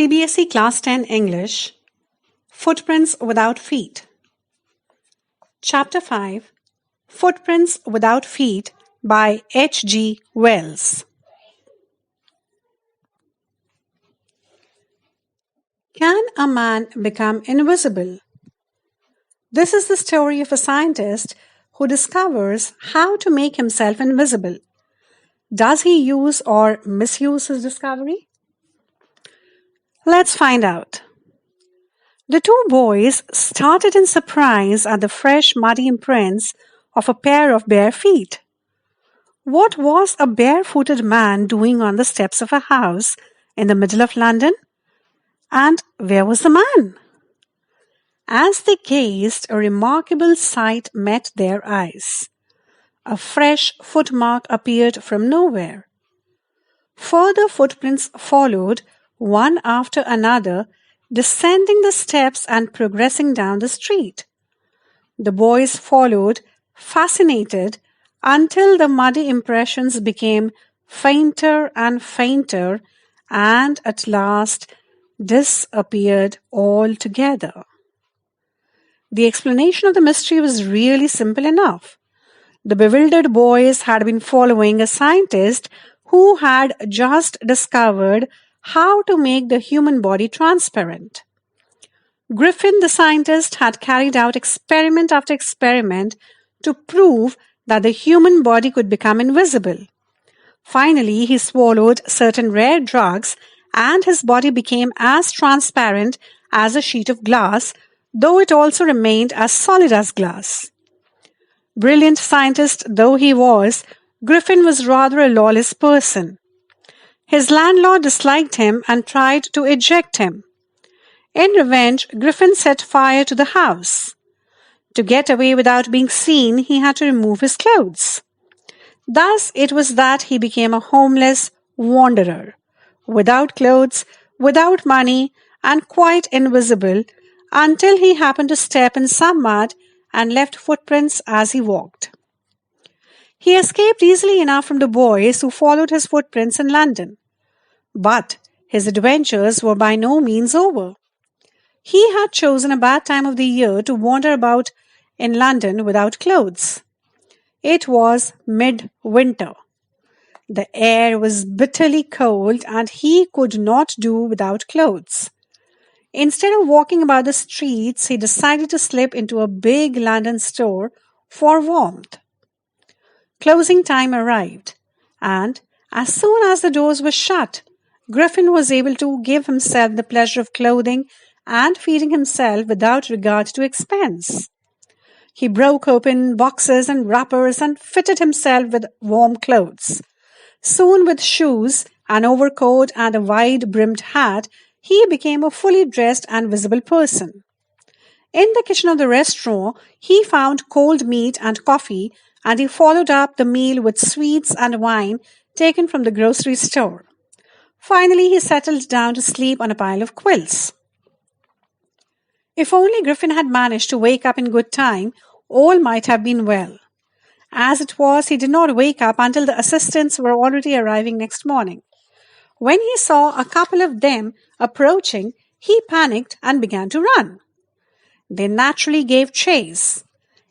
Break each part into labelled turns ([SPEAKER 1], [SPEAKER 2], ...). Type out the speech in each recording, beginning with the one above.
[SPEAKER 1] CBSE Class 10 English, Footprints Without Feet. Chapter 5, Footprints Without Feet by H.G. Wells. Can a man become invisible? This is the story of a scientist who discovers how to make himself invisible. Does he use or misuse his discovery? Let's find out. The two boys started in surprise at the fresh, muddy imprints of a pair of bare feet. What was a barefooted man doing on the steps of a house in the middle of London? And where was the man? As they gazed, a remarkable sight met their eyes. A fresh footmark appeared from nowhere. Further footprints followed, one after another, descending the steps and progressing down the street. The boys followed, fascinated, until the muddy impressions became fainter and fainter and at last disappeared altogether. The explanation of the mystery was really simple enough. The bewildered boys had been following a scientist who had just discovered how to make the human body transparent. Griffin, the scientist, had carried out experiment after experiment to prove that the human body could become invisible. Finally, he swallowed certain rare drugs and his body became as transparent as a sheet of glass, though it also remained as solid as glass. Brilliant scientist though he was, Griffin was rather a lawless person. His landlord disliked him and tried to eject him. In revenge, Griffin set fire to the house. To get away without being seen, he had to remove his clothes. Thus it was that he became a homeless wanderer, without clothes, without money, and quite invisible, until he happened to step in some mud and left footprints as he walked. He escaped easily enough from the boys who followed his footprints in London. But his adventures were by no means over. He had chosen a bad time of the year to wander about in London without clothes. It was mid-winter. The air was bitterly cold and he could not do without clothes. Instead of walking about the streets, he decided to slip into a big London store for warmth. Closing time arrived, and as soon as the doors were shut, Griffin was able to give himself the pleasure of clothing and feeding himself without regard to expense. He broke open boxes and wrappers and fitted himself with warm clothes. Soon, with shoes, an overcoat, and a wide-brimmed hat, he became a fully dressed and visible person. In the kitchen of the restaurant, he found cold meat and coffee, and he followed up the meal with sweets and wine taken from the grocery store. Finally, he settled down to sleep on a pile of quilts. If only Griffin had managed to wake up in good time, all might have been well. As it was, he did not wake up until the assistants were already arriving next morning. When he saw a couple of them approaching, he panicked and began to run. They naturally gave chase.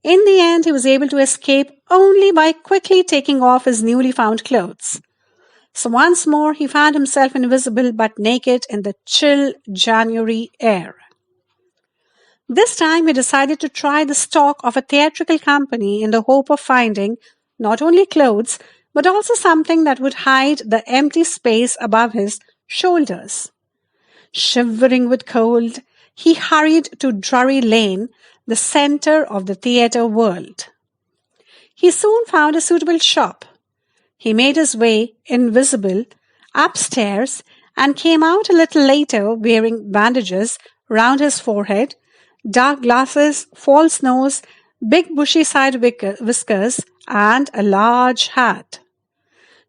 [SPEAKER 1] In the end, he was able to escape only by quickly taking off his newly found clothes. So once more, he found himself invisible but naked in the chill January air. This time, he decided to try the stock of a theatrical company in the hope of finding not only clothes, but also something that would hide the empty space above his shoulders. Shivering with cold, he hurried to Drury Lane, the center of the theatre world. He soon found a suitable shop. He made his way, invisible, upstairs and came out a little later wearing bandages round his forehead, dark glasses, false nose, big bushy side whiskers, and a large hat.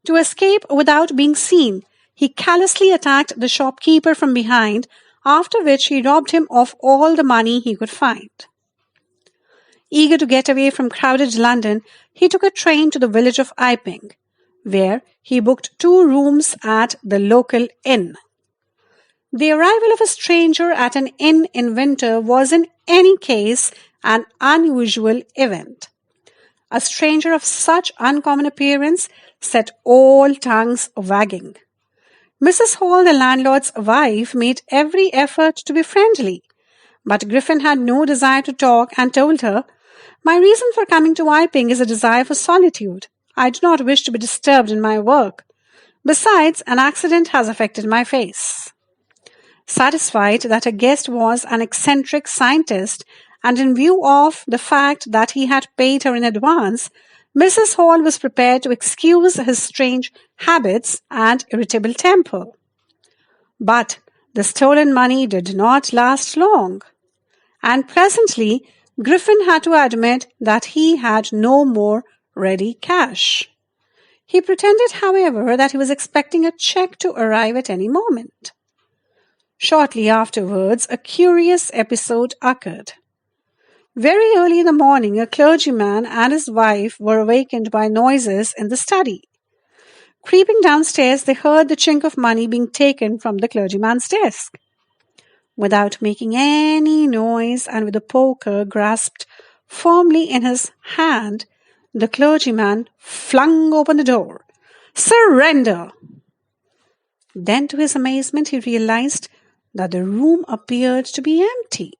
[SPEAKER 1] To escape without being seen, he callously attacked the shopkeeper from behind, after which he robbed him of all the money he could find. Eager to get away from crowded London, he took a train to the village of Iping, where he booked 2 rooms at the local inn. The arrival of a stranger at an inn in winter was in any case an unusual event. A stranger of such uncommon appearance set all tongues wagging. Mrs. Hall, the landlord's wife, made every effort to be friendly, but Griffin had no desire to talk and told her, "My reason for coming to Iping is a desire for solitude. I do not wish to be disturbed in my work. Besides, an accident has affected my face." Satisfied that her guest was an eccentric scientist, and in view of the fact that he had paid her in advance, Mrs. Hall was prepared to excuse his strange habits and irritable temper. But the stolen money did not last long, and presently Griffin had to admit that he had no more ready cash. He pretended, however, that he was expecting a check to arrive at any moment. Shortly afterwards, a curious episode occurred. Very early in the morning, a clergyman and his wife were awakened by noises in the study. Creeping downstairs, they heard the chink of money being taken from the clergyman's desk. Without making any noise and with the poker grasped firmly in his hand, the clergyman flung open the door. "Surrender!" Then, to his amazement, he realized that the room appeared to be empty.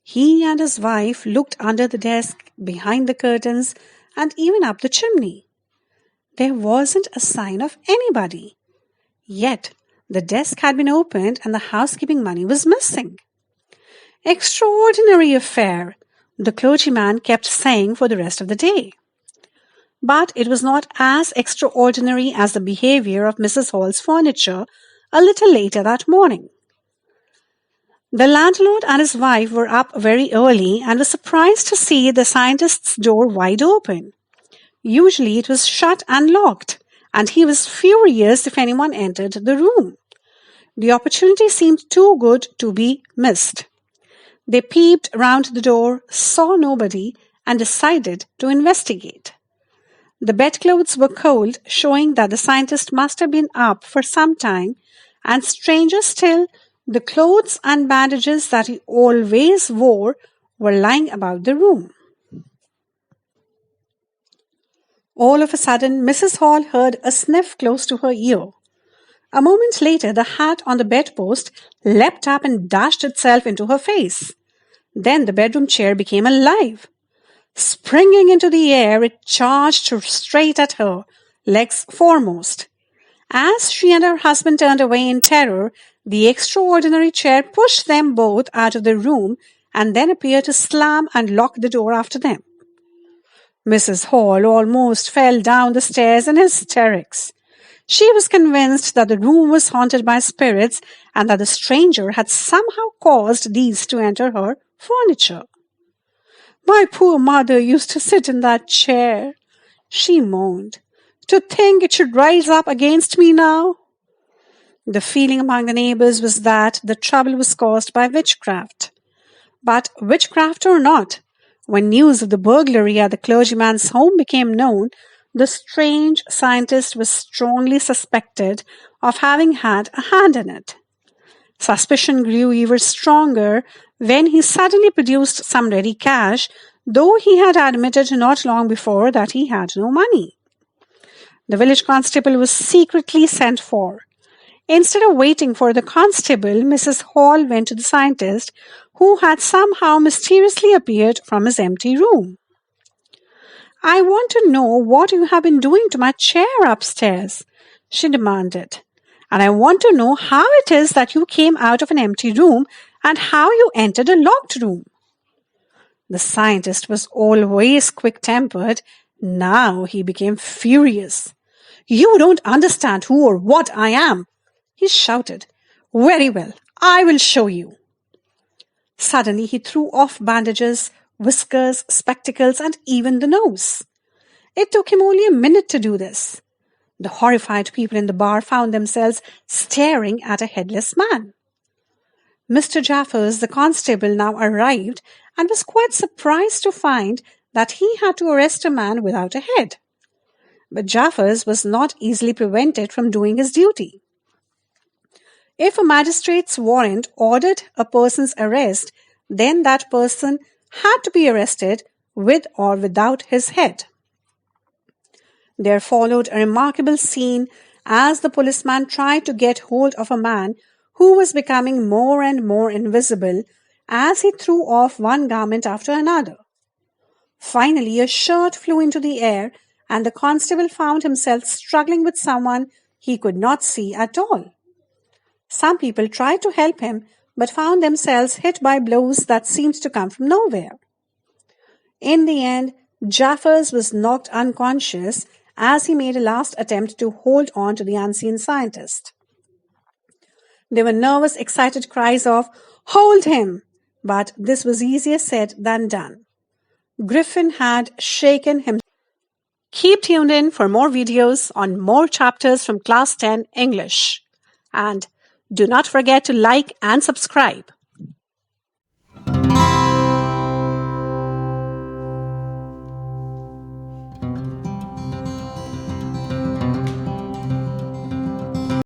[SPEAKER 1] He and his wife looked under the desk, behind the curtains, and even up the chimney. There wasn't a sign of anybody. Yet the desk had been opened and the housekeeping money was missing. "Extraordinary affair," the clergyman kept saying for the rest of the day. But it was not as extraordinary as the behavior of Mrs. Hall's furniture a little later that morning. The landlord and his wife were up very early and were surprised to see the scientist's door wide open. Usually it was shut and locked, and he was furious if anyone entered the room. The opportunity seemed too good to be missed. They peeped round the door, saw nobody, and decided to investigate. The bedclothes were cold, showing that the scientist must have been up for some time, and stranger still, the clothes and bandages that he always wore were lying about the room. All of a sudden, Mrs. Hall heard a sniff close to her ear. A moment later, the hat on the bedpost leapt up and dashed itself into her face. Then the bedroom chair became alive. Springing into the air, it charged straight at her, legs foremost. As she and her husband turned away in terror, the extraordinary chair pushed them both out of the room and then appeared to slam and lock the door after them. Mrs. Hall almost fell down the stairs in hysterics. She was convinced that the room was haunted by spirits and that the stranger had somehow caused these to enter her furniture. "My poor mother used to sit in that chair," she moaned. "To think it should rise up against me now." The feeling among the neighbors was that the trouble was caused by witchcraft. But witchcraft or not, when news of the burglary at the clergyman's home became known, the strange scientist was strongly suspected of having had a hand in it. Suspicion grew even stronger when he suddenly produced some ready cash, though he had admitted not long before that he had no money. The village constable was secretly sent for. Instead of waiting for the constable, Mrs. Hall went to the scientist, who had somehow mysteriously appeared from his empty room. "I want to know what you have been doing to my chair upstairs," she demanded. "And I want to know how it is that you came out of an empty room and how you entered a locked room." The scientist was always quick-tempered. Now he became furious. "You don't understand who or what I am," he shouted. "Very well, I will show you." Suddenly he threw off bandages, whiskers, spectacles, and even the nose. It took him only a minute to do this. The horrified people in the bar found themselves staring at a headless man. Mr. Jaffers, the constable, now arrived and was quite surprised to find that he had to arrest a man without a head. But Jaffers was not easily prevented from doing his duty. If a magistrate's warrant ordered a person's arrest, then that person had to be arrested with or without his head. There followed a remarkable scene as the policeman tried to get hold of a man who was becoming more and more invisible as he threw off one garment after another. Finally, a shirt flew into the air, and the constable found himself struggling with someone he could not see at all. Some people tried to help him, but found themselves hit by blows that seemed to come from nowhere. In the end, Jaffers was knocked unconscious as he made a last attempt to hold on to the unseen scientist. There were nervous, excited cries of, "Hold him!" But this was easier said than done. Griffin had shaken him. Keep tuned in for more videos on more chapters from Class 10 English. And do not forget to like and subscribe.